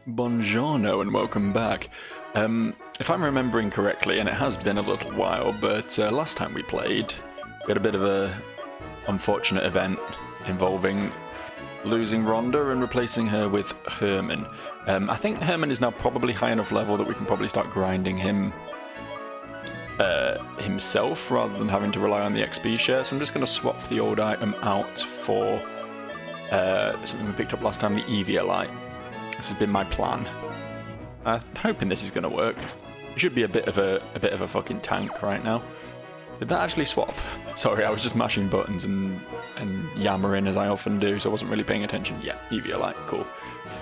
Buongiorno and welcome back. If I'm remembering correctly, and it has been a little while, but last time we played, we had a bit of a unfortunate event involving losing Rhonda and replacing her with Herman. I think Herman is now probably high enough level that we can probably start grinding him himself rather than having to rely on the XP share, so I'm just going to swap the old item out for something we picked up last time, the Eviolite. This has been my plan. I'm hoping this is going to work. It should be a bit of a fucking tank right now. Did that actually swap? Sorry, I was just mashing buttons and yammering as I often do, so I wasn't really paying attention. Yeah, Eviolite, cool.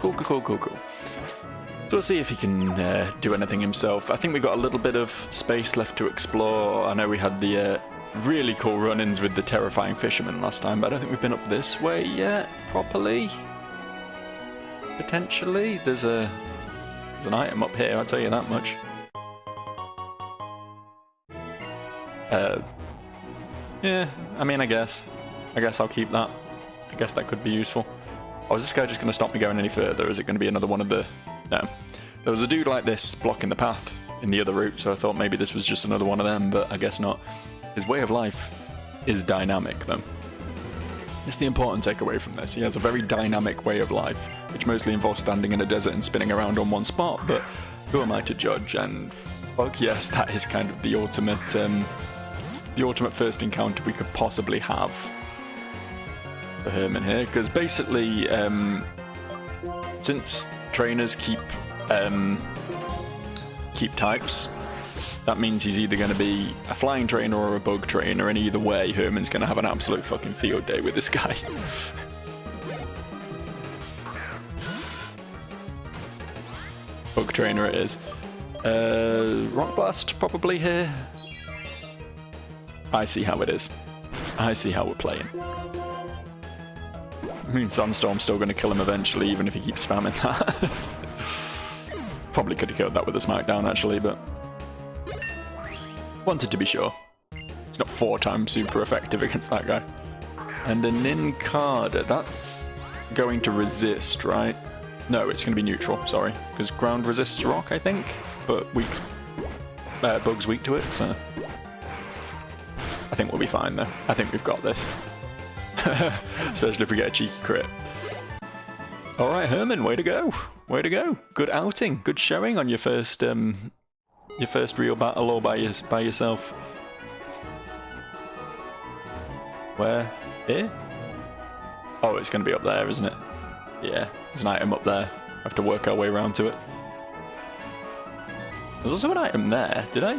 Cool. So we'll see if he can do anything himself. I think we've got a little bit of space left to explore. I know we had the really cool run-ins with the terrifying fisherman last time, but I don't think we've been up this way yet properly. Potentially. There's an item up here, I'll tell you that much. Yeah, I mean, I guess I'll keep that. I guess that could be useful. Oh, is this guy just going to stop me going any further? Or is it going to be another one of the... No. There was a dude like this blocking the path in the other route, so I thought maybe this was just another one of them, but I guess not. His way of life is dynamic, though. That's the important takeaway from this. He has a very dynamic way of life, which mostly involves standing in a desert and spinning around on one spot, but who am I to judge? And fuck yes, that is kind of the ultimate first encounter we could possibly have for Herman here, because basically, since trainers keep types, that means he's either going to be a flying trainer or a bug trainer, and either way, Herman's going to have an absolute fucking field day with this guy. Bug trainer it is. Rock Blast probably here. I see how it is. I see how we're playing. I mean, Sunstorm's still going to kill him eventually, even if he keeps spamming that. Probably could have killed that with a Smackdown, actually, but... wanted to be sure. It's not 4 times super effective against that guy. And a Nincada, that's going to resist, right? No, it's going to be neutral, sorry. Because ground resists rock, I think, but bug's weak to it, so... I think we'll be fine, though. I think we've got this. Especially if we get a cheeky crit. Alright, Herman, way to go. Way to go. Good outing. Good showing on your first real battle all by yourself. Where? Here? Oh, it's going to be up there, isn't it? Yeah, there's an item up there. I have to work our way around to it. There's also an item there. Did I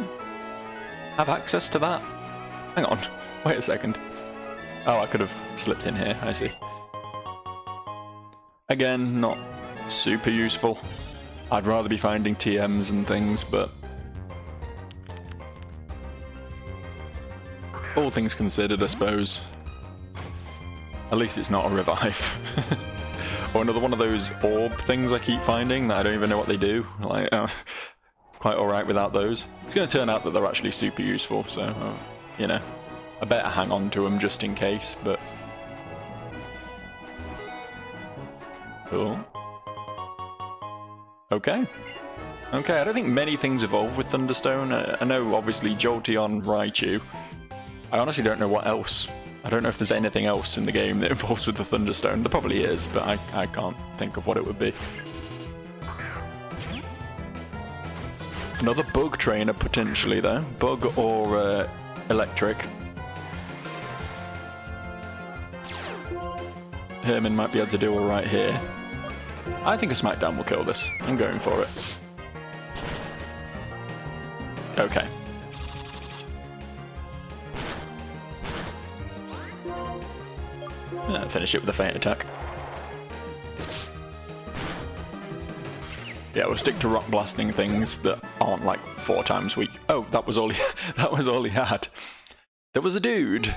have access to that? Hang on. Wait a second. Oh, I could have slipped in here. I see. Again, not super useful. I'd rather be finding TMs and things, but... all things considered, I suppose. At least it's not a revive. Or another one of those orb things I keep finding that I don't even know what they do. Like, quite alright without those. It's going to turn out that they're actually super useful, so, you know, I better hang on to them just in case, but... cool. Okay, I don't think many things evolve with Thunderstone. I know, obviously, Jolteon, Raichu. I honestly don't know what else. I don't know if there's anything else in the game that evolves with the Thunderstone. There probably is, but I can't think of what it would be. Another bug trainer, potentially, though. Bug or electric. Herman might be able to do alright here. I think a Smackdown will kill this. I'm going for it. Okay. Finish it with a feint attack. Yeah, we'll stick to rock blasting things that aren't like 4 times weak. Oh, that was all he had. There was a dude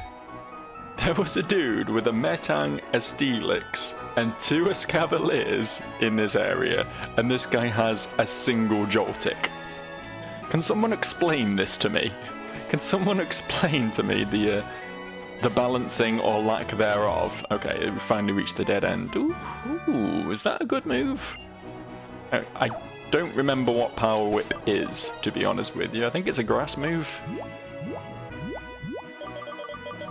with a Metang, a Steelix, and 2 Escavaliers in this area, and this guy has a single Joltik. Can someone explain this to me? Can someone explain to me the balancing or lack thereof? Okay, we finally reached the dead end. Ooh, is that a good move? I don't remember what Power Whip is, to be honest with you. I think it's a grass move.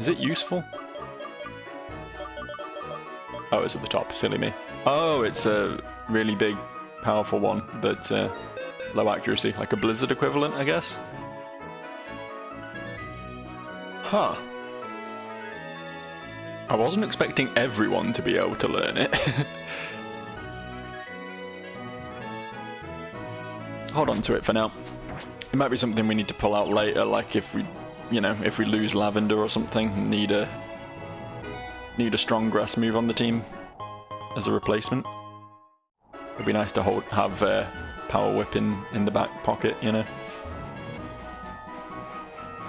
Is it useful? Oh, it's at the top. Silly me. Oh, it's a really big, powerful one, but low accuracy. Like a Blizzard equivalent, I guess? Huh. I wasn't expecting everyone to be able to learn it. Hold on to it for now. It might be something we need to pull out later, like if we, you know, if we lose Lavender or something, need a strong grass move on the team as a replacement. It'd be nice to have Power Whip in the back pocket, you know.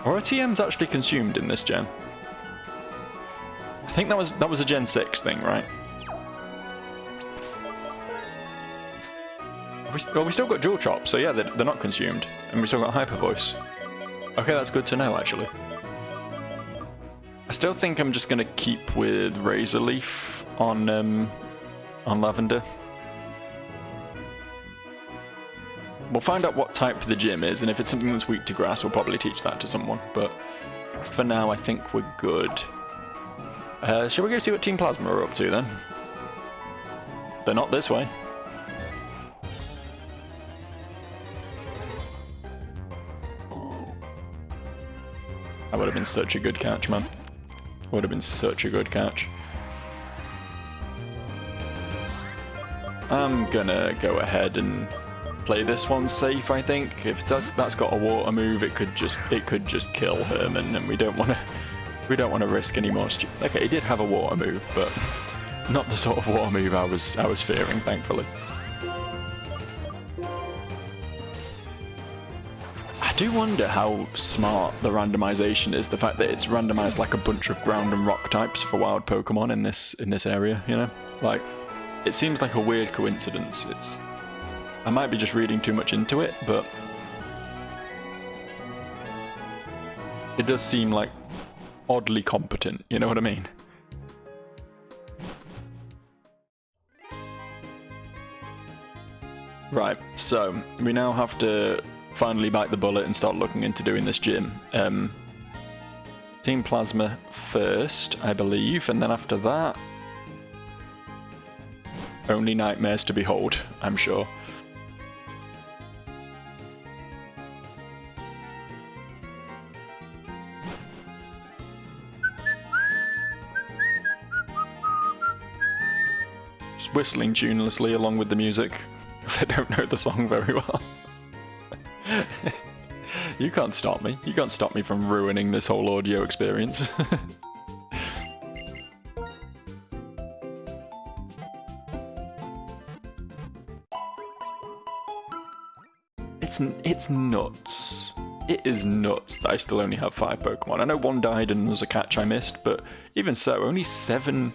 Or are TMs actually consumed in this gen? I think that was a Gen 6 thing, right? Well, we still got Dual Chop, so yeah, they're not consumed. And we still got Hyper Voice. Okay, that's good to know, actually. I still think I'm just going to keep with Razor Leaf on Lavender. We'll find out what type the gym is, and if it's something that's weak to grass, we'll probably teach that to someone. But for now, I think we're good. Shall we go see what Team Plasma are up to, then? They're not this way. That would have been such a good catch, man. Would have been such a good catch. I'm gonna go ahead and play this one safe, I think. If that's got a water move, it could just kill Herman, and we don't want to risk any more. Okay, he did have a water move, but not the sort of water move I was fearing, thankfully. I do wonder how smart the randomization is. The fact that it's randomized like a bunch of ground and rock types for wild Pokemon in this area, you know? Like, it seems like a weird coincidence. I might be just reading too much into it, but it does seem like oddly competent, you know what I mean? Right, so we now have to finally bite the bullet and start looking into doing this gym. Team Plasma first, I believe, and then after that, only nightmares to behold, I'm sure. Just whistling tunelessly along with the music, because I don't know the song very well. You can't stop me. You can't stop me from ruining this whole audio experience. It's nuts. It is nuts that I still only have 5 Pokemon. I know one died and there was a catch I missed, but even so, only seven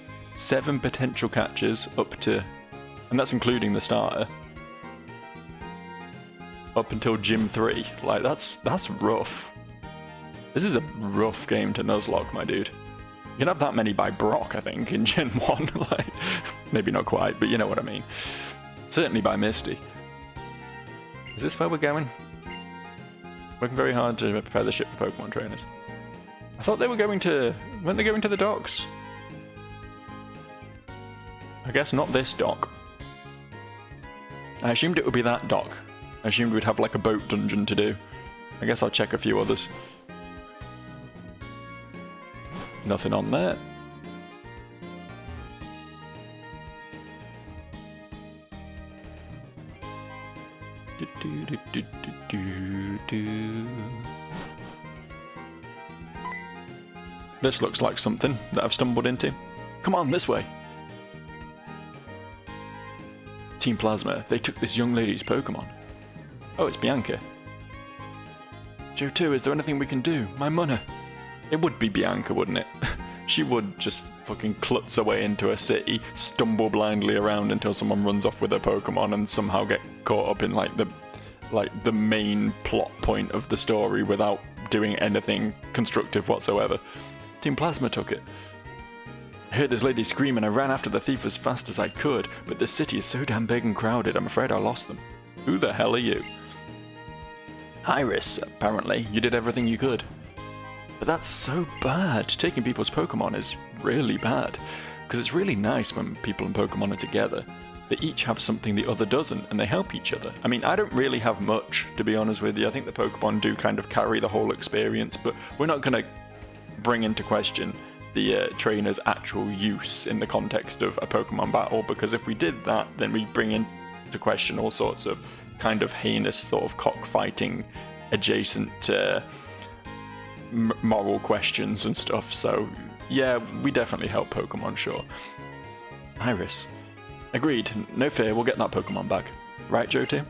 potential catches up to, and that's including the starter, up until Gym 3. Like, that's rough. This is a rough game to Nuzlocke, my dude. You can have that many by Brock, I think, in Gen 1. Like, maybe not quite, but you know what I mean. Certainly by Misty. Is this where we're going? Working very hard to prepare the ship for Pokemon trainers. I thought they were going to... weren't they going to the docks? I guess not this dock. I assumed it would be that dock. I assumed we'd have like a boat dungeon to do. I guess I'll check a few others. Nothing on there. This looks like something that I've stumbled into. Come on, this way. Team Plasma, they took this young lady's Pokemon. Oh, it's Bianca. Joe2, is there anything we can do? My money. It would be Bianca, wouldn't it? She would just fucking klutz away into a city, stumble blindly around until someone runs off with her Pokemon and somehow get caught up in like the main plot point of the story without doing anything constructive whatsoever. Team Plasma took it. I heard this lady scream and I ran after the thief as fast as I could, but this city is so damn big and crowded, I'm afraid I lost them. Who the hell are you? Iris, apparently. You did everything you could. But that's so bad. Taking people's Pokemon is really bad. Because it's really nice when people and Pokemon are together. They each have something the other doesn't, and they help each other. I mean, I don't really have much, to be honest with you. I think the Pokemon do kind of carry the whole experience, but we're not going to bring into question the trainer's actual use in the context of a Pokemon battle, because if we did that, then we bring into question all sorts of kind of heinous sort of cockfighting adjacent moral questions and stuff. So yeah, we definitely help Pokemon, sure. Iris. Agreed. No fear, we'll get that Pokemon back. Right, Johto?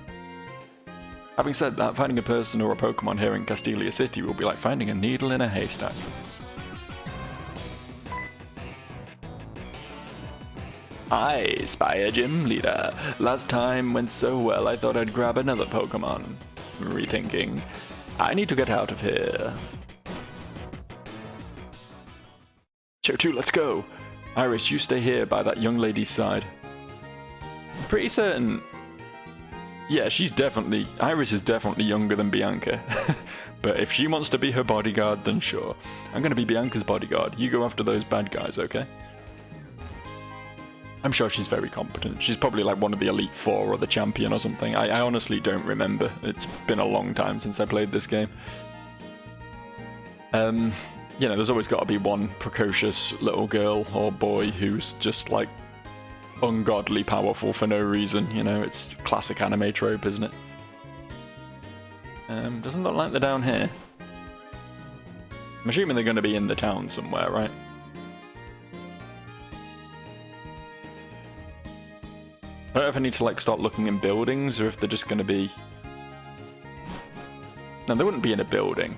Having said that, finding a person or a Pokemon here in Castelia City will be like finding a needle in a haystack. Aye, Spire Gym Leader. Last time went so well I thought I'd grab another Pokemon. Rethinking. I need to get out of here. Johto, let's go. Iris, you stay here by that young lady's side. Pretty certain. Yeah, Iris is definitely younger than Bianca. But if she wants to be her bodyguard, then sure. I'm gonna be Bianca's bodyguard. You go after those bad guys, okay? I'm sure she's very competent. She's probably like one of the Elite Four or the champion or something. I honestly don't remember. It's been a long time since I played this game. You know, there's always got to be one precocious little girl or boy who's just like ungodly powerful for no reason. You know, it's classic anime trope, isn't it? Doesn't look like they're down here. I'm assuming they're going to be in the town somewhere, right? I don't know if I need to like start looking in buildings or if they're just going to be... No, they wouldn't be in a building.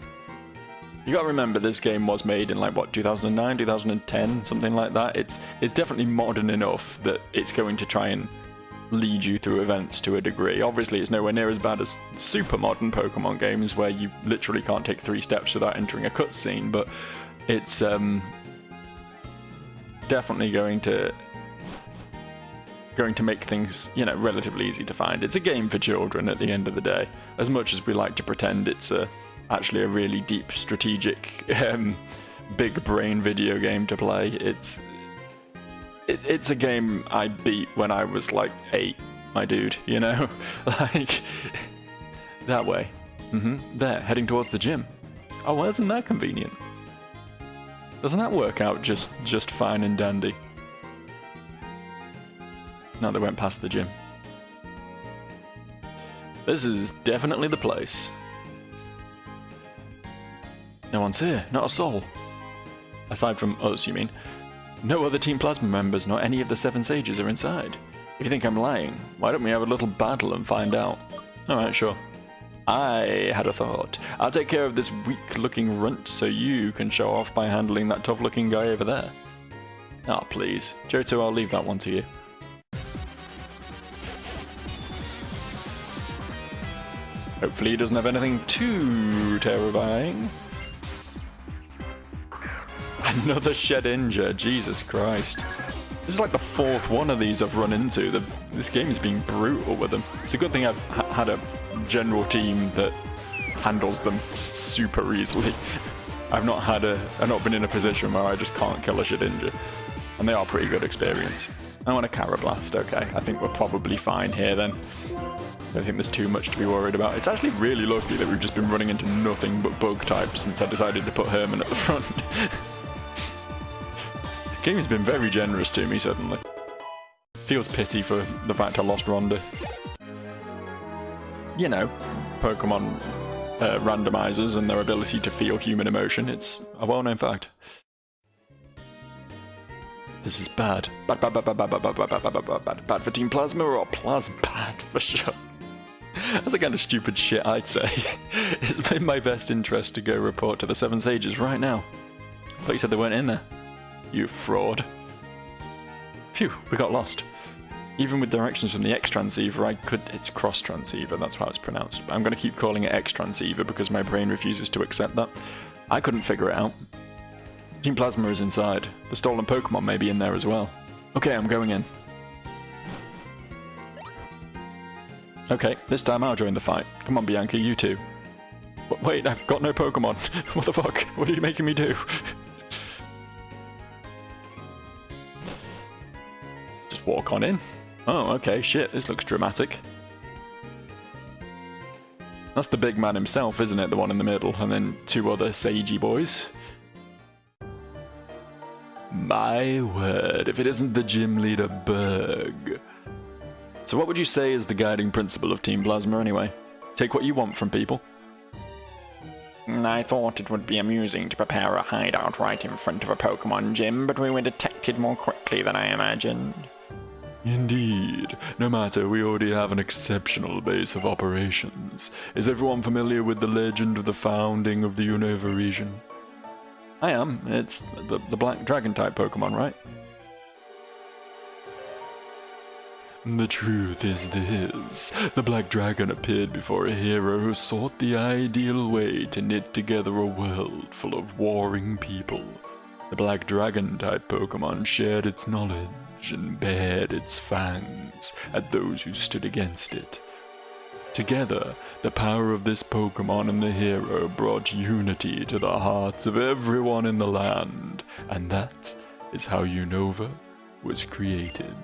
You gotta remember this game was made in like what, 2009, 2010, something like that. It's definitely modern enough that it's going to try and lead you through events to a degree. Obviously it's nowhere near as bad as super modern Pokemon games where you literally can't take 3 steps without entering a cutscene, but it's definitely going to make things, you know, relatively easy to find. It's a game for children at the end of the day. As much as we like to pretend it's actually a really deep, strategic, big brain video game to play, it's a game I beat when I was like 8, my dude, you know? Like, that way. There, heading towards the gym. Oh, well, isn't that convenient? Doesn't that work out just fine and dandy? No, they went past the gym. This is definitely the place. No one's here, not a soul. Aside from us, you mean? No other Team Plasma members, nor any of the 7 Sages are inside. If you think I'm lying, why don't we have a little battle and find out? Alright, sure. I had a thought. I'll take care of this weak-looking runt so you can show off by handling that tough-looking guy over there. Ah, oh, please. Johto, I'll leave that one to you. Hopefully he doesn't have anything too terrifying. Another Shedinja, Jesus Christ. This is like the 4th one of these I've run into. This game is being brutal with them. It's a good thing I've had a general team that handles them super easily. I've not been in a position where I just can't kill a Shedinja. And they are pretty good experience. I want a Carablast, okay. I think we're probably fine here then. I don't think there's too much to be worried about. It's actually really lucky that we've just been running into nothing but bug types since I decided to put Herman at the front. The game has been very generous to me suddenly. Feels pity for the fact I lost Rhonda. You know, Pokemon randomizers and their ability to feel human emotion. It's a well-known fact. This is bad. Bad for Team Plasma or bad for sure. That's the kind of stupid shit I'd say. It's in my best interest to go report to the 7 Sages right now. I thought you said they weren't in there. You fraud. Phew, we got lost. Even with directions from the X-Transceiver, it's Cross-Transceiver, that's how it's pronounced. I'm going to keep calling it X-Transceiver because my brain refuses to accept that. I couldn't figure it out. Team Plasma is inside. The stolen Pokemon may be in there as well. Okay, I'm going in. Okay, this time I'll join the fight. Come on, Bianca, you too. Wait, I've got no Pokemon. What the fuck? What are you making me do? Just walk on in. Oh, okay, shit, this looks dramatic. That's the big man himself, isn't it? The one in the middle, and then two other sagey boys. My word, if it isn't the gym leader Berg. So what would you say is the guiding principle of Team Plasma anyway? Take what you want from people. I thought it would be amusing to prepare a hideout right in front of a Pokemon gym, but we were detected more quickly than I imagined. Indeed. No matter, we already have an exceptional base of operations. Is everyone familiar with the legend of the founding of the Unova region? I am. It's the black dragon-type Pokemon, right? The truth is this. The Black Dragon appeared before a hero who sought the ideal way to knit together a world full of warring people. The Black Dragon-type Pokemon shared its knowledge and bared its fangs at those who stood against it. Together, the power of this Pokemon and the hero brought unity to the hearts of everyone in the land, and that is how Unova was created.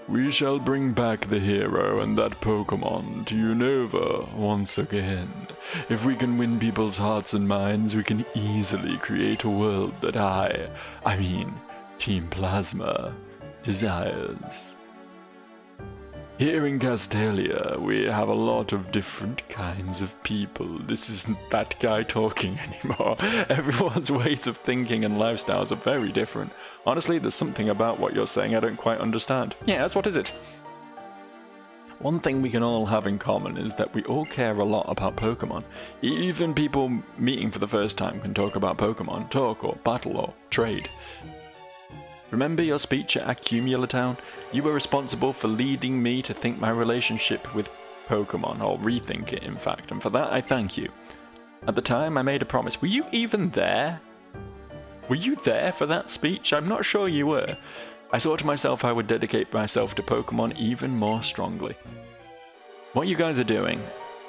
We shall bring back the hero and that Pokemon to Unova once again. If we can win people's hearts and minds, we can easily create a world that I mean, Team Plasma, desires. Here in Castelia, we have a lot of different kinds of people. This isn't that guy talking anymore. Everyone's ways of thinking and lifestyles are very different. Honestly, there's something about what you're saying I don't quite understand. Yes, what is it? One thing we can all have in common is that we all care a lot about Pokemon. Even people meeting for the first time can talk about Pokemon, talk or battle or trade. Remember your speech at Accumula Town? You were responsible for leading me to think my relationship with Pokemon, or rethink it in fact, and for that I thank you. At the time I made a promise. Were you even there? Were you there for that speech? I'm not sure you were. I thought to myself I would dedicate myself to Pokemon even more strongly. What you guys are doing,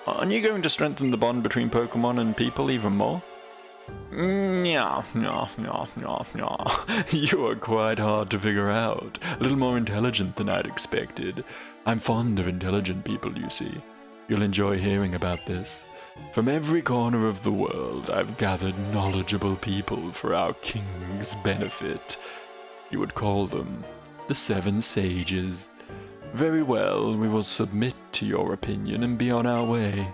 aren't you going to strengthen the bond between Pokemon and people even more? No. You are quite hard to figure out. A little more intelligent than I'd expected. I'm fond of intelligent people, you see. You'll enjoy hearing about this. From every corner of the world, I've gathered knowledgeable people for our king's benefit. You would call them the Seven Sages. Very well, we will submit to your opinion and be on our way.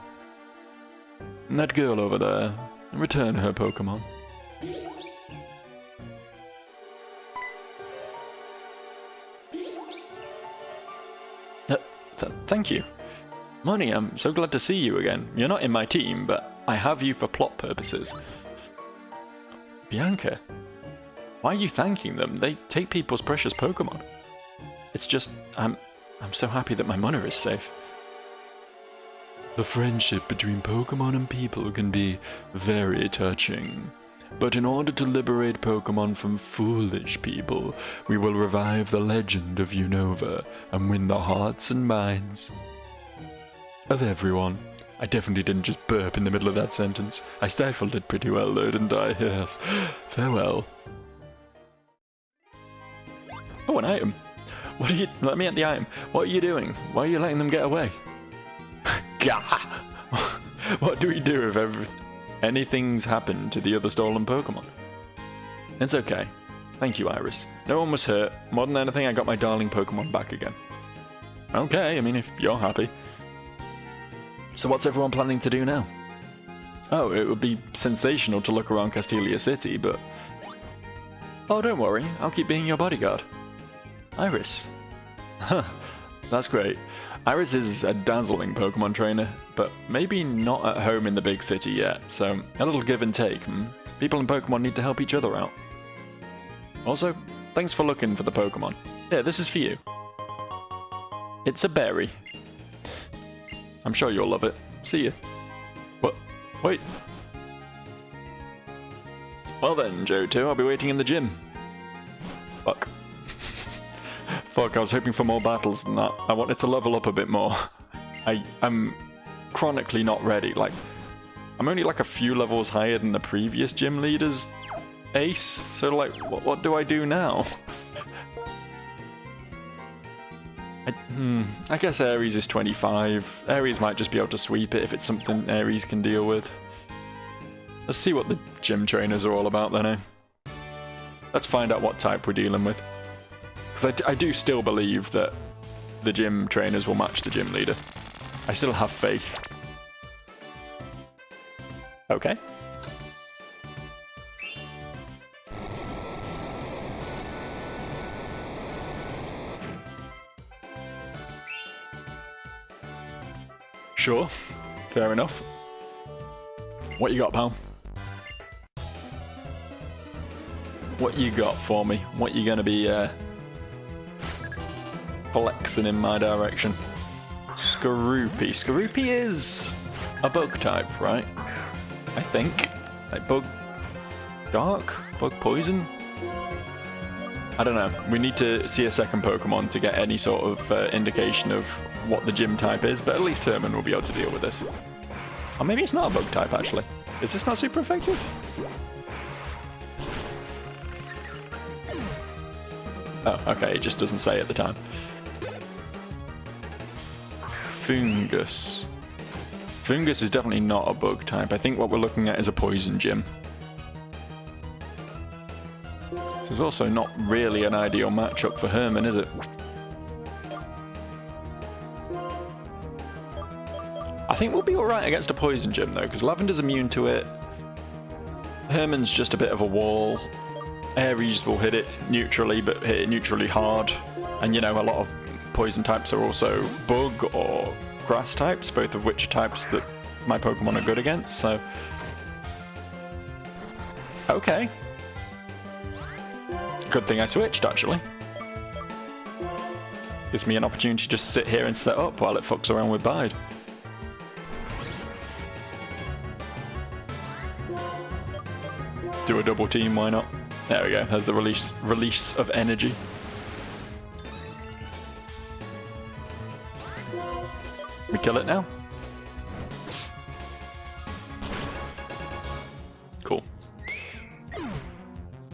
That girl over there, return her Pokemon. Thank you. Moni, I'm so glad to see you again. You're not in my team, but I have you for plot purposes. Bianca, why are you thanking them? They take people's precious Pokemon. It's just, I'm so happy that my Mona is safe. The friendship between Pokemon and people can be very touching. But in order to liberate Pokemon from foolish people, we will revive the legend of Unova and win the hearts and minds of everyone. I definitely didn't just burp in the middle of that sentence. I stifled it pretty well though, didn't I? Yes. Farewell. Oh, an item. What are you... Let me at the item. What are you doing? Why are you letting them get away? Gah! What do we do if anything's happened to the other stolen Pokemon? It's okay. Thank you, Iris. No one was hurt. More than anything, I got my darling Pokemon back again. Okay, I mean, if you're happy. So what's everyone planning to do now? Oh, it would be sensational to look around Castelia City, but... Oh, don't worry. I'll keep being your bodyguard. Iris. Huh. That's great. Iris is a dazzling Pokemon trainer, but maybe not at home in the big city yet, so a little give and take. People in Pokemon need to help each other out. Also, thanks for looking for the Pokemon. Yeah, this is for you. It's a berry. I'm sure you'll love it. See ya. What? Wait. Well then, Johto, I'll be waiting in the gym. Fuck. Fuck, I was hoping for more battles than that. I wanted to level up a bit more. I'm chronically not ready. Like, I'm only like a few levels higher than the previous gym leader's ace. So like, what do I do now? I guess Ares is 25. Ares might just be able to sweep it if it's something Ares can deal with. Let's see what the gym trainers are all about then, eh? Let's find out what type we're dealing with. Because I do still believe that the gym trainers will match the gym leader. I still have faith. Okay. Sure. Fair enough. What you got, pal? What you got for me? What you gonna be flexing in my direction? Skorupi. Skorupi is a bug type, right? I think. Like bug dark? Bug poison? I don't know. We need to see a second Pokemon to get any sort of indication of what the gym type is, but at least Herman will be able to deal with this. Or maybe it's not a bug type, actually. Is this not super effective? Oh, okay, it just doesn't say at the time. Fungus. Fungus is definitely not a bug type. I think what we're looking at is a poison gym. This is also not really an ideal matchup for Herman, is it? I think we'll be alright against a poison gym though, because Lavender's immune to it. Herman's just a bit of a wall. Ares will hit it neutrally, but hit it neutrally hard. And you know, a lot of poison types are also bug or grass types, both of which are types that my Pokemon are good against, so... Okay. Good thing I switched, actually. Gives me an opportunity to just sit here and set up while it fucks around with Bide. Do a double team, why not? There we go, there's the release of energy. We kill it now? Cool.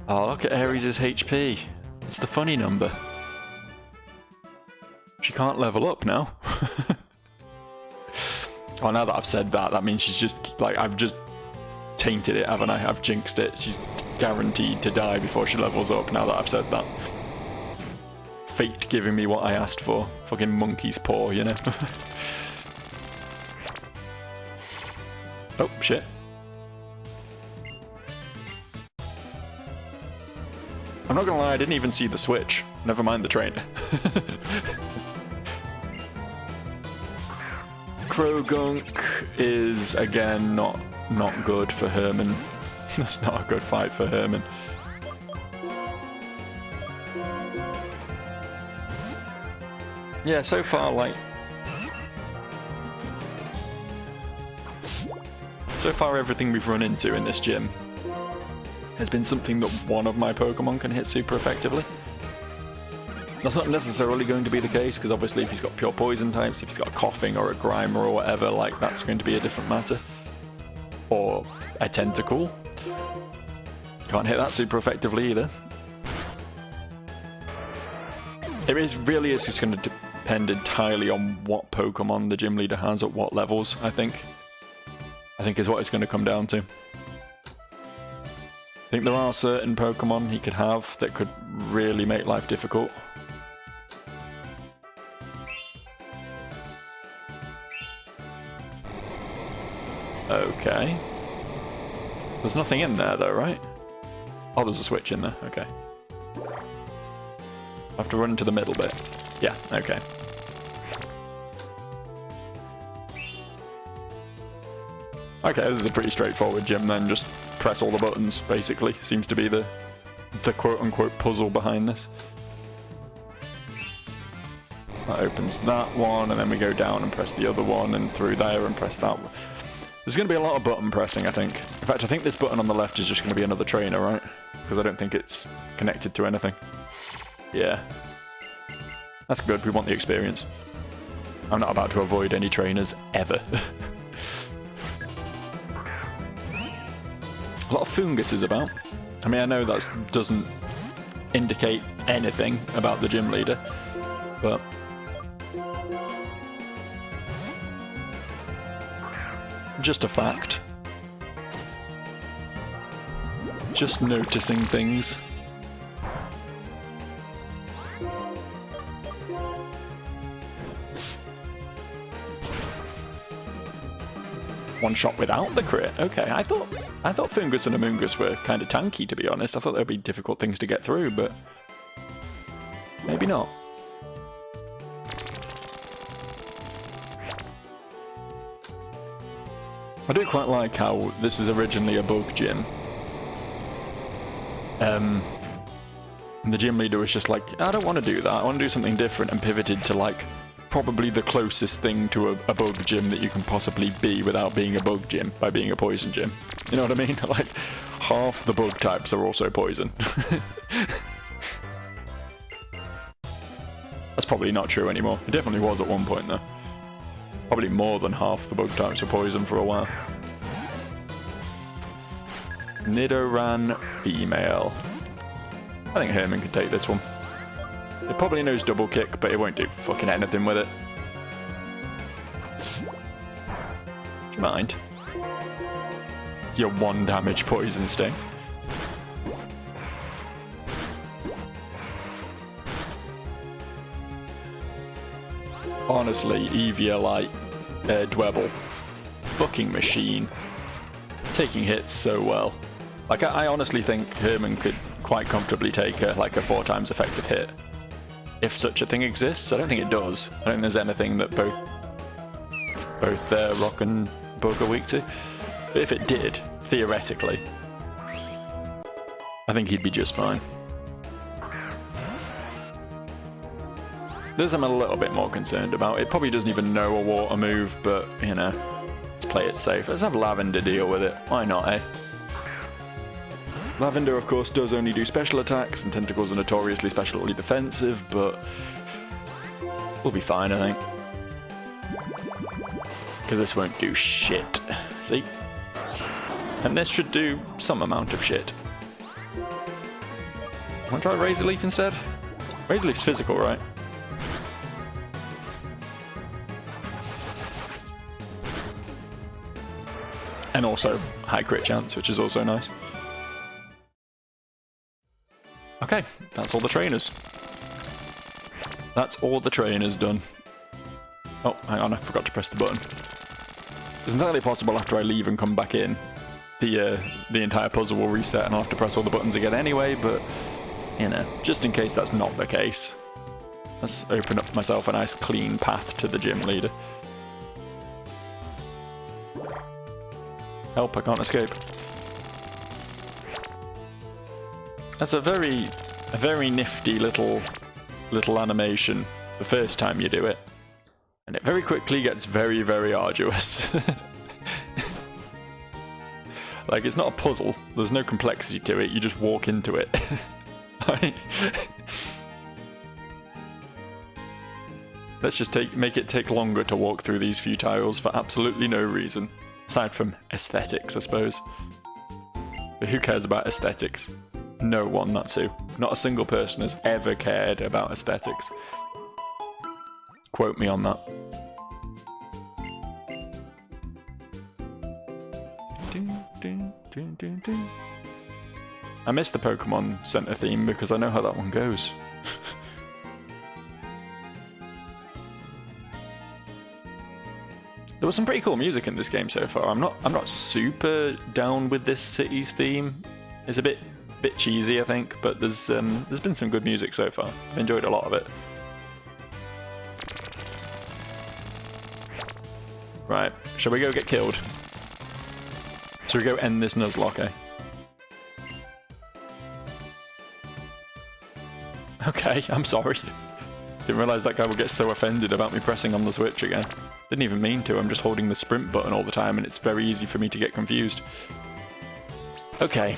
Oh, look at Ares' HP. It's the funny number. She can't level up now. Oh, now that I've said that, that means she's just, like, I've just tainted it, haven't I? I've jinxed it. She's guaranteed to die before she levels up, now that I've said that. Fate giving me what I asked for. Fucking monkey's paw, you know? Oh, shit. I'm not gonna lie, I didn't even see the switch. Never mind the trainer. Krogunk is, again, not good for Herman. That's not a good fight for Herman. Yeah, so far, like... So far, everything we've run into in this gym has been something that one of my Pokemon can hit super effectively. That's not necessarily going to be the case, because obviously if he's got pure poison types, if he's got a Coughing or a Grimer or whatever, like, that's going to be a different matter. Or a Tentacle. Can't hit that super effectively either. Really is just going to depend entirely on what Pokemon the gym leader has at what levels, I think. I think is what it's going to come down to. I think there are certain Pokemon he could have that could really make life difficult. Okay. There's nothing in there though, right? Oh, there's a switch in there, okay. I have to run into the middle bit. Yeah, okay. Okay, this is a pretty straightforward gym then, just press all the buttons, basically. Seems to be the quote-unquote puzzle behind this. That opens that one, and then we go down and press the other one, and through there and press that one. There's going to be a lot of button pressing, I think. In fact, I think this button on the left is just going to be another trainer, right? Because I don't think it's connected to anything. Yeah. That's good, we want the experience. I'm not about to avoid any trainers, ever. A lot of funguses about. I mean, I know that doesn't indicate anything about the gym leader, but... just a fact. Just noticing things. One shot without the crit. Okay, I thought Fungus and Amoongus were kind of tanky, to be honest. I thought there'd be difficult things to get through, but maybe not. I do quite like how this is originally a bug gym. And the gym leader was just like, I don't want to do that, I want to do something different, and pivoted to like probably the closest thing to a bug gym that you can possibly be without being a bug gym, by being a poison gym. You know what I mean? Like, half the bug types are also poison. That's probably not true anymore. It definitely was at one point though. Probably more than half the bug types were poison for a while. Nidoran female. I think Herman could take this one. It probably knows double kick, but it won't do fucking anything with it. Do you mind? Your 1 damage poison sting. Honestly, Eviolite, Dwebble, fucking machine. Taking hits so well. Like, I honestly think Herman could quite comfortably take like a 4 times effective hit. If such a thing exists. I don't think it does. I don't think there's anything that both Rock and Bug are weak to. But if it did, theoretically, I think he'd be just fine. This I'm a little bit more concerned about. It probably doesn't even know a water move, but, you know, let's play it safe. Let's have Lavender deal with it. Why not, eh? Lavender, of course, does only do special attacks, and Tentacles are notoriously specially defensive, but we'll be fine, I think. Because this won't do shit. See? And this should do some amount of shit. Want to try Razor Leaf instead? Razor Leaf's physical, right? And also high crit chance, which is also nice. Okay, that's all the trainers. That's all the trainers done. Oh, hang on, I forgot to press the button. It's entirely possible after I leave and come back in, the entire puzzle will reset and I'll have to press all the buttons again anyway, but, you know, just in case that's not the case. Let's open up myself a nice clean path to the gym leader. Help, I can't escape. That's a very nifty little animation the first time you do it. And it very quickly gets very, very arduous. Like, it's not a puzzle, there's no complexity to it, you just walk into it. Let's just make it take longer to walk through these few tiles for absolutely no reason. Aside from aesthetics, I suppose. But who cares about aesthetics? No one, that's who. Not a single person has ever cared about aesthetics. Quote me on that. I miss the Pokemon Center theme because I know how that one goes. There was some pretty cool music in this game so far. I'm not super down with this city's theme. It's a bit cheesy, I think, but there's been some good music so far. I've enjoyed a lot of it. Right, shall we go get killed? Shall we go end this Nuzlocke, eh? Okay, I'm sorry. Didn't realise that guy would get so offended about me pressing on the switch again. Didn't even mean to, I'm just holding the sprint button all the time and it's very easy for me to get confused. Okay.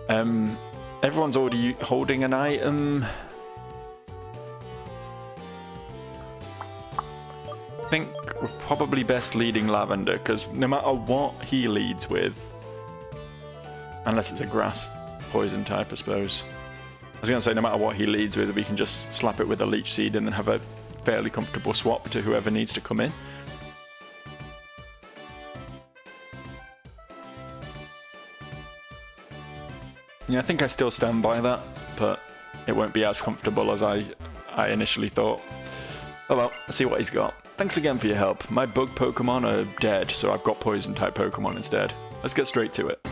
Everyone's already holding an item. I think we're probably best leading Lavender, because no matter what he leads with, unless it's a grass poison type, I suppose. I was going to say, no matter what he leads with, we can just slap it with a leech seed and then have a fairly comfortable swap to whoever needs to come in. Yeah, I think I still stand by that, but it won't be as comfortable as I initially thought. Oh well, let's see what he's got. Thanks again for your help. My bug Pokemon are dead, so I've got poison type Pokemon instead. Let's get straight to it.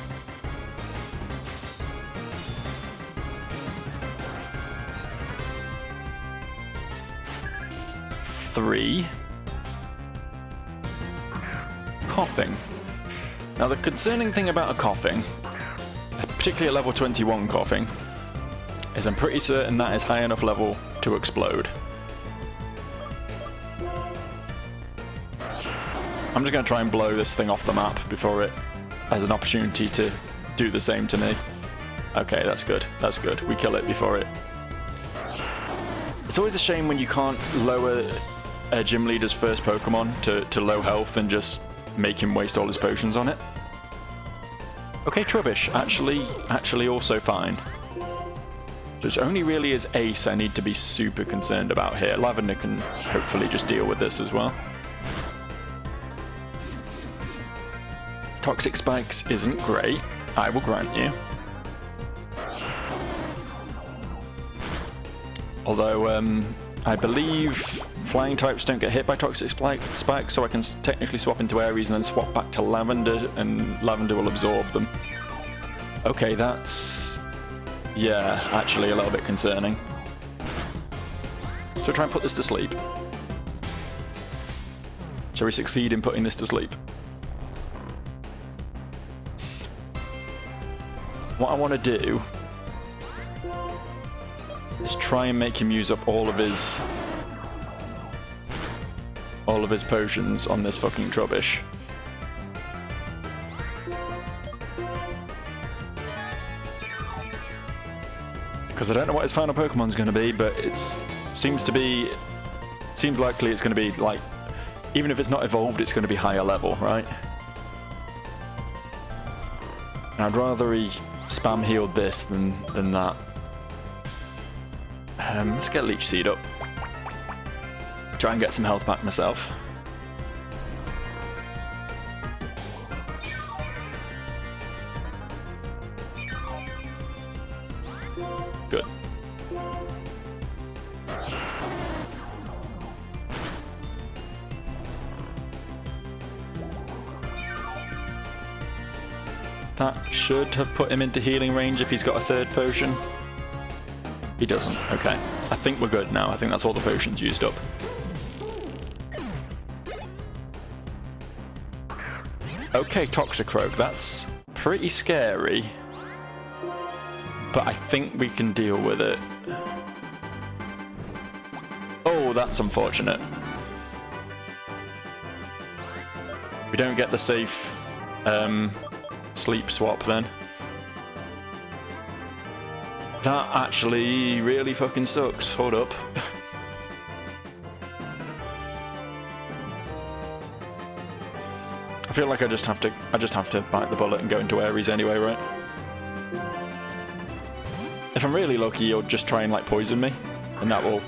Three. Coughing. Now the concerning thing about a coughing, particularly at level 21 coughing, is I'm pretty certain that is high enough level to explode. I'm just going to try and blow this thing off the map before it has an opportunity to do the same to me. Okay, that's good. That's good. We kill it before it... It's always a shame when you can't lower a gym leader's first Pokemon to low health and just make him waste all his potions on it. Okay, Trubbish, actually also fine. So it's only really his ace I need to be super concerned about here. Lavender can hopefully just deal with this as well. Toxic Spikes isn't great, I will grant you. Although, I believe flying types don't get hit by Toxic Spikes, so I can technically swap into Aries and then swap back to Lavender, and Lavender will absorb them. Okay, that's... yeah, actually a little bit concerning. So try and put this to sleep. Shall we succeed in putting this to sleep? What I want to do is try and make him use up all of his potions on this fucking Trubbish. Because I don't know what his final Pokemon's going to be, but it seems likely it's going to be like, even if it's not evolved, it's going to be higher level, right? And I'd rather he spam healed this than that. Let's get Leech Seed up. Try and get some health back myself. Good. That should have put him into healing range if he's got a third potion. He doesn't. Okay. I think we're good now. I think that's all the potions used up. Okay, Toxicroak. That's pretty scary. But I think we can deal with it. Oh, that's unfortunate. We don't get the safe sleep swap then. That actually really fucking sucks. Hold up. I feel like I just have to bite the bullet and go into Aries anyway, right? If I'm really lucky, you'll just try and like poison me, and that will...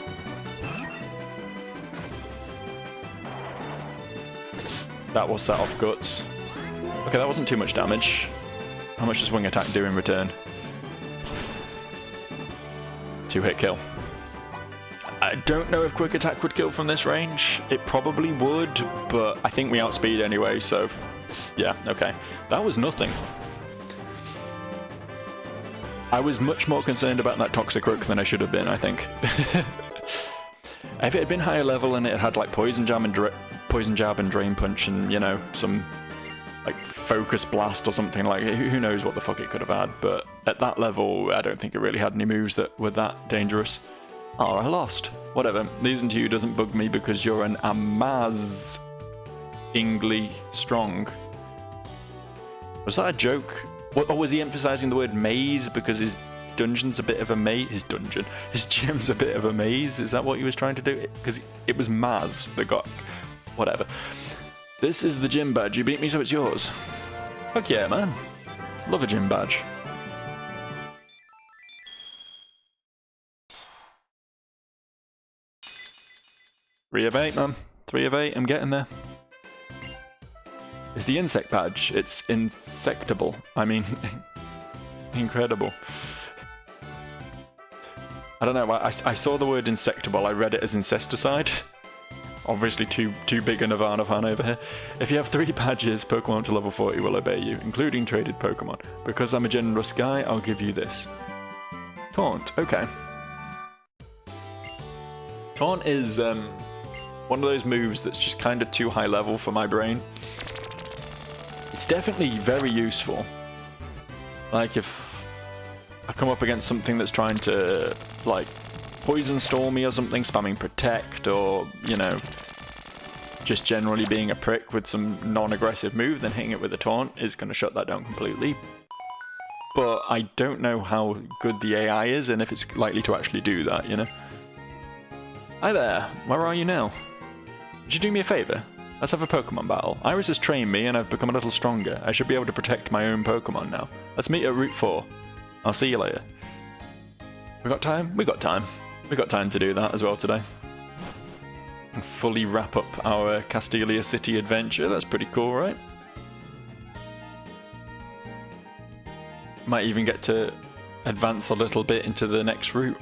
set off Guts. Okay, that wasn't too much damage. How much does Wing Attack do in return? 2-hit kill. I don't know if Quick Attack would kill from this range. It probably would, but I think we outspeed anyway, so... yeah, okay. That was nothing. I was much more concerned about that Toxicroak than I should have been, I think. If it had been higher level and it had like Poison Jab and Drain Punch and, you know, some like Focus Blast or something, like who knows what the fuck it could have had, but at that level I don't think it really had any moves that were that dangerous. Oh, I lost. Whatever. Losing to you doesn't bug me because you're an amazingly strong. Was that a joke? Or was he emphasizing the word maze because his dungeon's a bit of a maze? His gym's a bit of a maze? Is that what he was trying to do? Because it was Maz that got... Whatever. This is the gym badge. You beat me, so it's yours. Fuck yeah, man. Love a gym badge. Three of 8, man. 3 of 8. I'm getting there. It's the insect badge. It's insectable. I mean, incredible. I don't know. I saw the word insectable. I read it as incesticide. Obviously, too big a Nirvana fan over here. If you have 3 badges, Pokemon up to level 40 will obey you, including traded Pokemon. Because I'm a generous guy, I'll give you this. Taunt. Okay. Taunt is one of those moves that's just kind of too high level for my brain. It's definitely very useful. Like if I come up against something that's trying to like poison storm me or something, spamming protect, or you know, just generally being a prick with some non-aggressive move, then hitting it with a taunt is going to shut that down completely. But I don't know how good the AI is and if it's likely to actually do that, you know. Hi there, where are you now? Would you do me a favour? Let's have a Pokemon battle. Iris has trained me and I've become a little stronger. I should be able to protect my own Pokemon now. Let's meet at Route 4. I'll see you later. We got time? We got time. We got time to do that as well today. And fully wrap up our Castelia City adventure. That's pretty cool, right? Might even get to advance a little bit into the next route,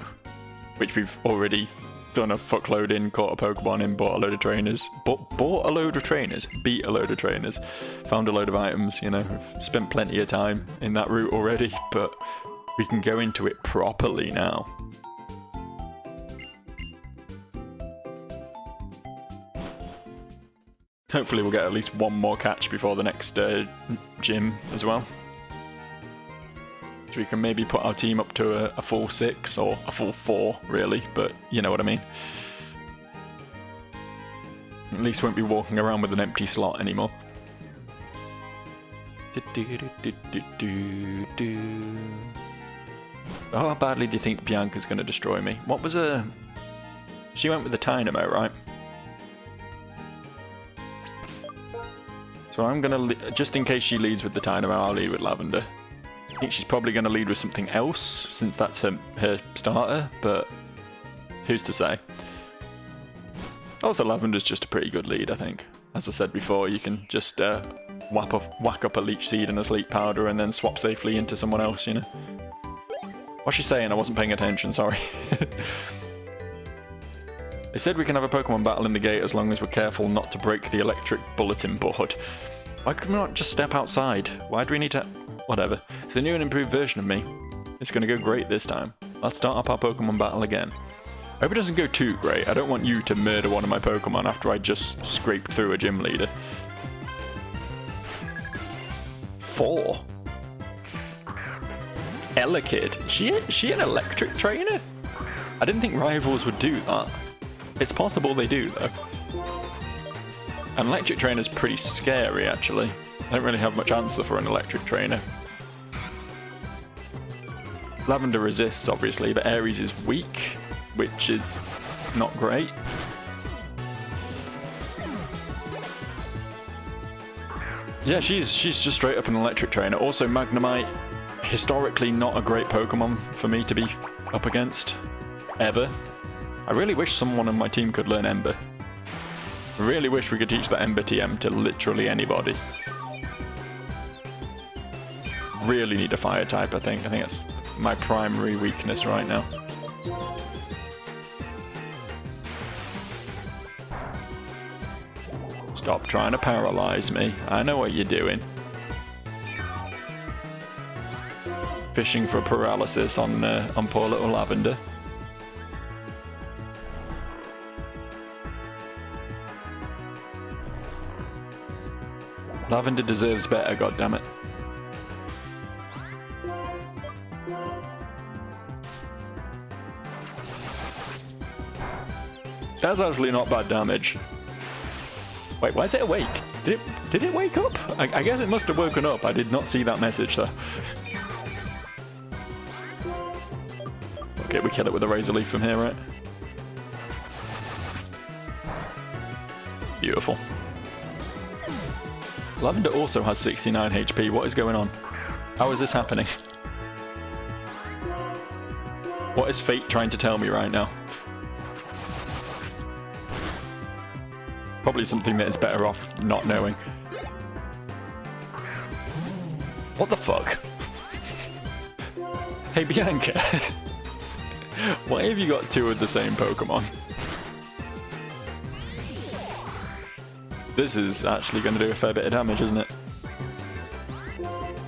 which we've already done a fuckload in, caught a Pokemon in, bought a load of trainers. Bought a load of trainers? Beat a load of trainers. Found a load of items, you know. Spent plenty of time in that route already, but we can go into it properly now. Hopefully we'll get at least one more catch before the next gym as well. So we can maybe put our team up to a full 6 or a full 4, really, but you know what I mean. At least won't be walking around with an empty slot anymore. How badly do you think Bianca's going to destroy me? What was a... She went with the Tynamo, right? So I'm going to... Just in case she leads with the Tynamo, I'll lead with Lavender. I think she's probably going to lead with something else, since that's her starter, but who's to say? Also, Lavender's just a pretty good lead, I think. As I said before, you can just whack up a Leech Seed and a Sleep Powder and then swap safely into someone else, you know? What's she saying? I wasn't paying attention, sorry. They said we can have a Pokemon battle in the gate as long as we're careful not to break the electric bulletin board. Why could we not just step outside? Why do we need to... Whatever. It's a new and improved version of me. It's going to go great this time. Let's start up our Pokemon battle again. I hope it doesn't go too great. I don't want you to murder one of my Pokemon after I just scraped through a gym leader. 4. Elekid. She an electric trainer? I didn't think rivals would do that. It's possible they do, though. An electric trainer's pretty scary, actually. I don't really have much answer for an electric trainer. Lavender resists, obviously, but Aries is weak, which is not great. Yeah, she's just straight up an electric trainer. Also, Magnemite, historically not a great Pokemon for me to be up against, ever. I really wish someone on my team could learn Ember. I really wish we could teach the Ember TM to literally anybody. Really need a fire type, I think. I think that's my primary weakness right now. Stop trying to paralyze me. I know what you're doing. Fishing for paralysis on poor little Lavender. Lavender deserves better, goddammit. That's actually not bad damage. Wait, why is it awake? Did it wake up? I guess it must have woken up. I did not see that message though. Okay, we kill it with a razor leaf from here, right? Beautiful. Lavender also has 69 HP. What is going on? How is this happening? What is fate trying to tell me right now? Probably something that is better off not knowing. What the fuck? Hey Bianca, why have you got two of the same Pokemon? This is actually going to do a fair bit of damage, isn't it?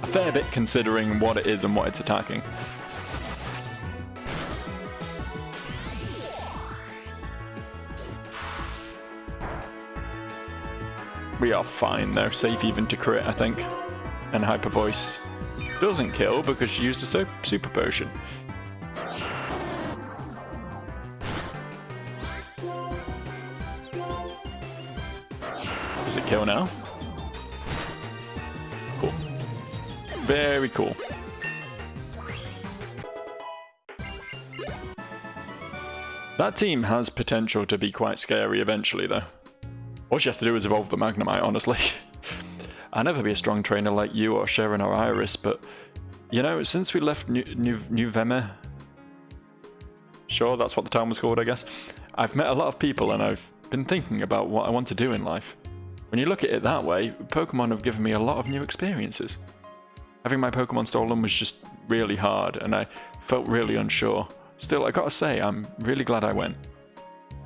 A fair bit considering what it is and what it's attacking. We are fine though, safe even to crit, I think. And Hyper Voice doesn't kill because she used a super potion. Does it kill now? Cool. Very cool. That team has potential to be quite scary eventually though. All she has to do is evolve the Magnemite, honestly. I'll never be a strong trainer like you or Sharon or Iris, but, you know, since we left New Vemmer, sure, that's what the town was called, I guess, I've met a lot of people and I've been thinking about what I want to do in life. When you look at it that way, Pokemon have given me a lot of new experiences. Having my Pokemon stolen was just really hard and I felt really unsure. Still, I gotta say, I'm really glad I went.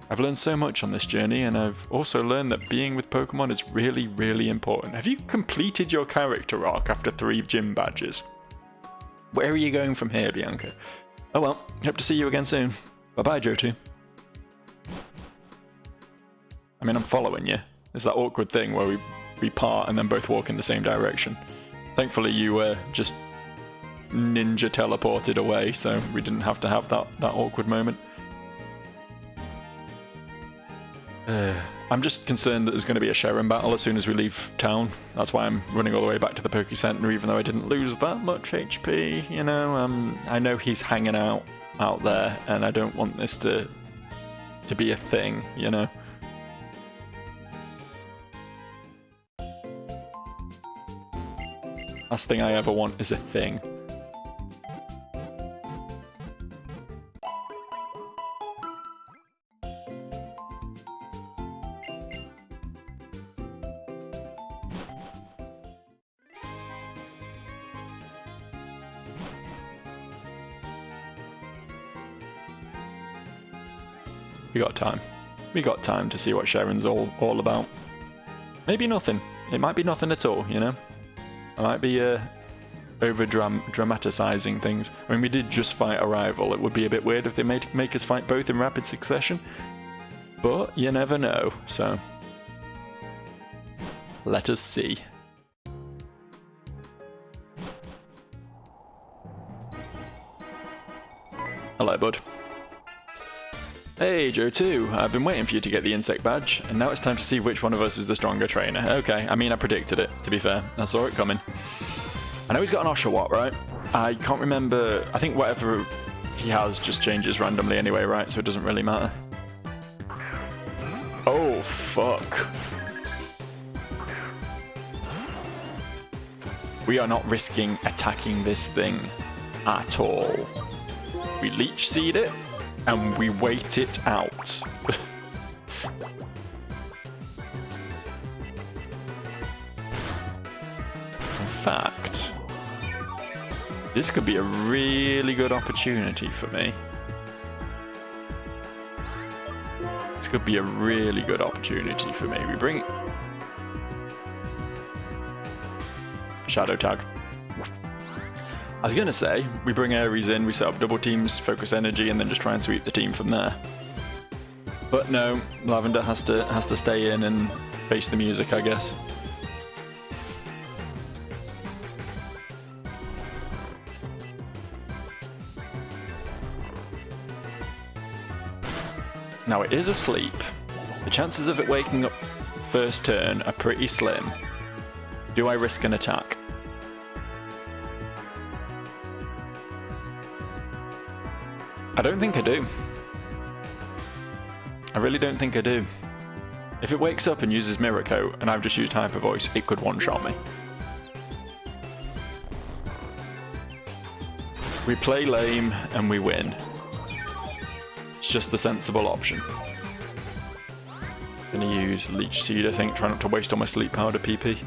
I've learned so much on this journey, and I've also learned that being with Pokemon is really, really important. Have you completed your character arc after 3 gym badges? Where are you going from here, Bianca? Oh well, hope to see you again soon. Bye-bye, Johto. I mean, I'm following you. It's that awkward thing where we part and then both walk in the same direction. Thankfully, you just ninja teleported away, so we didn't have to have that awkward moment. I'm just concerned that there's going to be a Sharon battle as soon as we leave town. That's why I'm running all the way back to the Poké Center, even though I didn't lose that much HP, you know. I know he's hanging out there, and I don't want this to be a thing, you know. Last thing I ever want is a thing. We got time. We got time to see what Sharon's all about. Maybe nothing. It might be nothing at all, you know? I might be over-dramatising things. I mean, we did just fight a rival. It would be a bit weird if they make us fight both in rapid succession. But you never know, so... let us see. Hello, bud. Hey, Johto, I've been waiting for you to get the insect badge, and now it's time to see which one of us is the stronger trainer. Okay, I mean, I predicted it, to be fair. I saw it coming. I know he's got an Oshawott, right? I can't remember. I think whatever he has just changes randomly anyway, right? So it doesn't really matter. Oh, fuck. We are not risking attacking this thing at all. We Leech Seed it. And we wait it out. In fact, this could be a really good opportunity for me. This could be a really good opportunity for me. We bring Shadow Tag. I was going to say, we bring Ares in, we set up double teams, focus energy, and then just try and sweep the team from there. But no, Lavender has to stay in and face the music, I guess. Now it is asleep. The chances of it waking up first turn are pretty slim. Do I risk an attack? I don't think I do. I really don't think I do. If it wakes up and uses Mirror Coat, and I've just used Hyper Voice, it could one-shot me. We play lame, and we win. It's just the sensible option. Gonna use Leech Seed, I think, try not to waste all my Sleep Powder PP.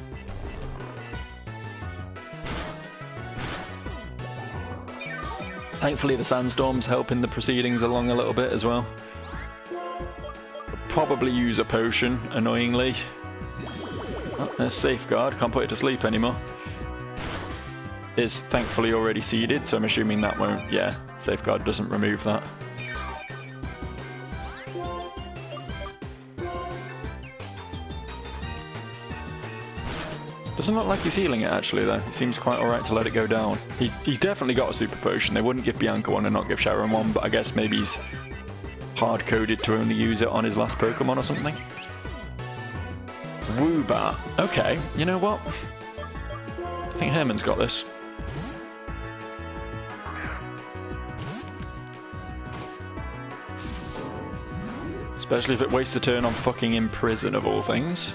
Thankfully the Sandstorm's helping the proceedings along a little bit as well. Probably use a potion, annoyingly. Oh, there's Safeguard, can't put it to sleep anymore. Is thankfully already seeded, so I'm assuming that won't, yeah, Safeguard doesn't remove that. Doesn't look like he's healing it actually though. It seems quite alright to let it go down. He's definitely got a super potion. They wouldn't give Bianca one and not give Sharon one, but I guess maybe he's hard-coded to only use it on his last Pokemon or something. Woobat. Okay, you know what? I think Herman's got this. Especially if it wastes a turn on fucking Imprison of all things.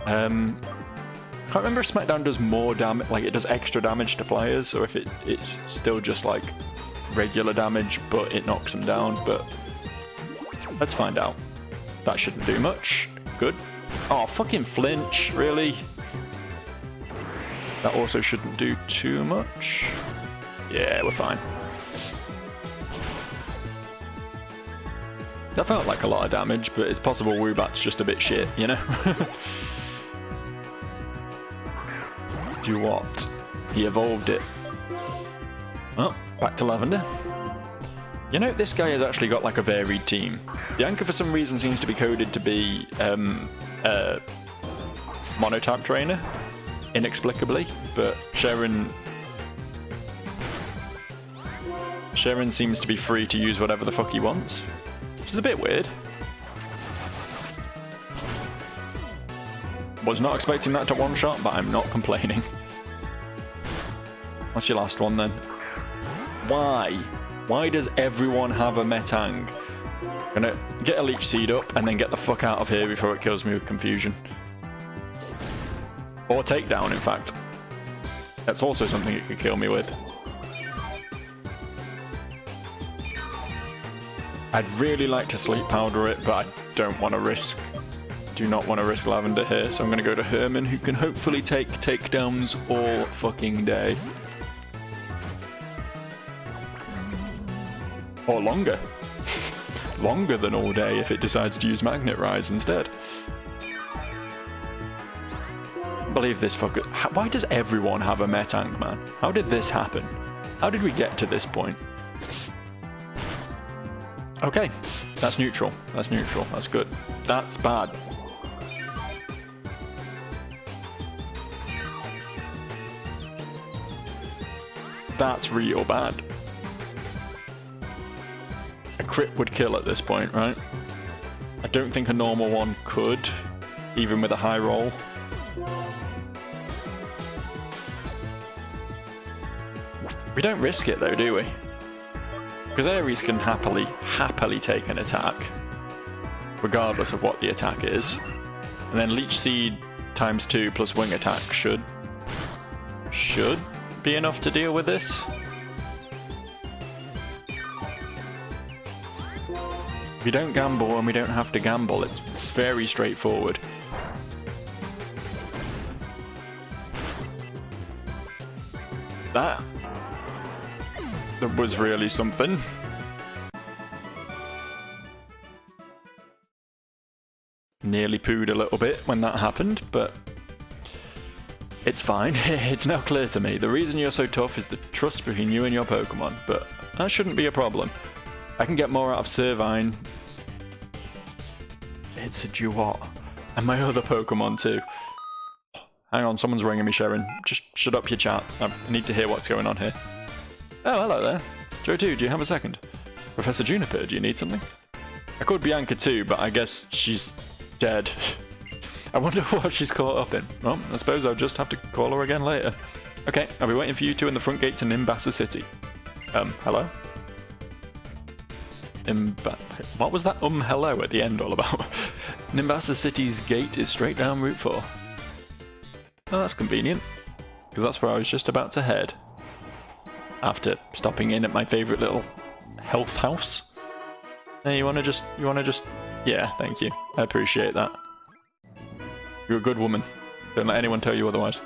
I can't remember if Smackdown does more damage, like it does extra damage to flyers, or if it's still just like regular damage, but it knocks them down, but let's find out. That shouldn't do much. Good. Oh, fucking flinch, really? That also shouldn't do too much. Yeah, we're fine. That felt like a lot of damage, but it's possible Woobat's just a bit shit, you know? Do what? He evolved it. Oh, back to Lavender. You know, this guy has actually got like a varied team. Bianca for some reason seems to be coded to be a monotype trainer, inexplicably, but Sharon seems to be free to use whatever the fuck he wants, which is a bit weird. Was not expecting that to one-shot, but I'm not complaining. What's your last one then? Why? Why does everyone have a Metang? Gonna get a Leech Seed up and then get the fuck out of here before it kills me with confusion. Or takedown, in fact. That's also something it could kill me with. I'd really like to Sleep Powder it, but I don't want to risk... do not want to risk Lavender here, so I'm going to go to Herman, who can hopefully take takedowns all fucking day. Or longer. Longer than all day if it decides to use Magnet Rise instead. Believe this fucker. Why does everyone have a Metang, man? How did this happen? How did we get to this point? Okay, that's neutral. That's neutral. That's good. That's bad. That's real bad. A crit would kill at this point, right? I don't think a normal one could, even with a high roll. We don't risk it though, do we? Because Ares can happily take an attack, regardless of what the attack is. And then Leech Seed times 2 plus Wing Attack should be enough to deal with this. We don't gamble and we don't have to gamble. It's very straightforward. That was really something. Nearly pooed a little bit when that happened, but it's fine. It's now clear to me. The reason you're so tough is the trust between you and your Pokemon, but that shouldn't be a problem. I can get more out of Servine. It's a Duat. And my other Pokemon too. Hang on, someone's ringing me, Sharon. Just shut up your chat. I need to hear what's going on here. Oh, hello there. Joe 2, do you have a second? Professor Juniper, do you need something? I called Bianca too, but I guess she's dead. I wonder what she's caught up in. Well, I suppose I'll just have to call her again later. Okay, I'll be waiting for you two in the front gate to Nimbasa City. Hello? What was that hello at the end all about? Nimbasa City's gate is straight down Route 4. Oh, that's convenient, because that's where I was just about to head. After stopping in at my favourite little health house. Hey, you wanna just, yeah, thank you. I appreciate that. You're a good woman. Don't let anyone tell you otherwise.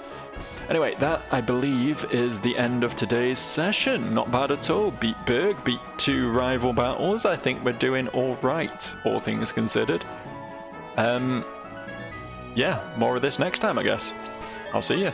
Anyway, that, I believe, is the end of today's session. Not bad at all. Beat Berg, beat 2 rival battles. I think we're doing alright, all things considered. Yeah, more of this next time, I guess. I'll see you.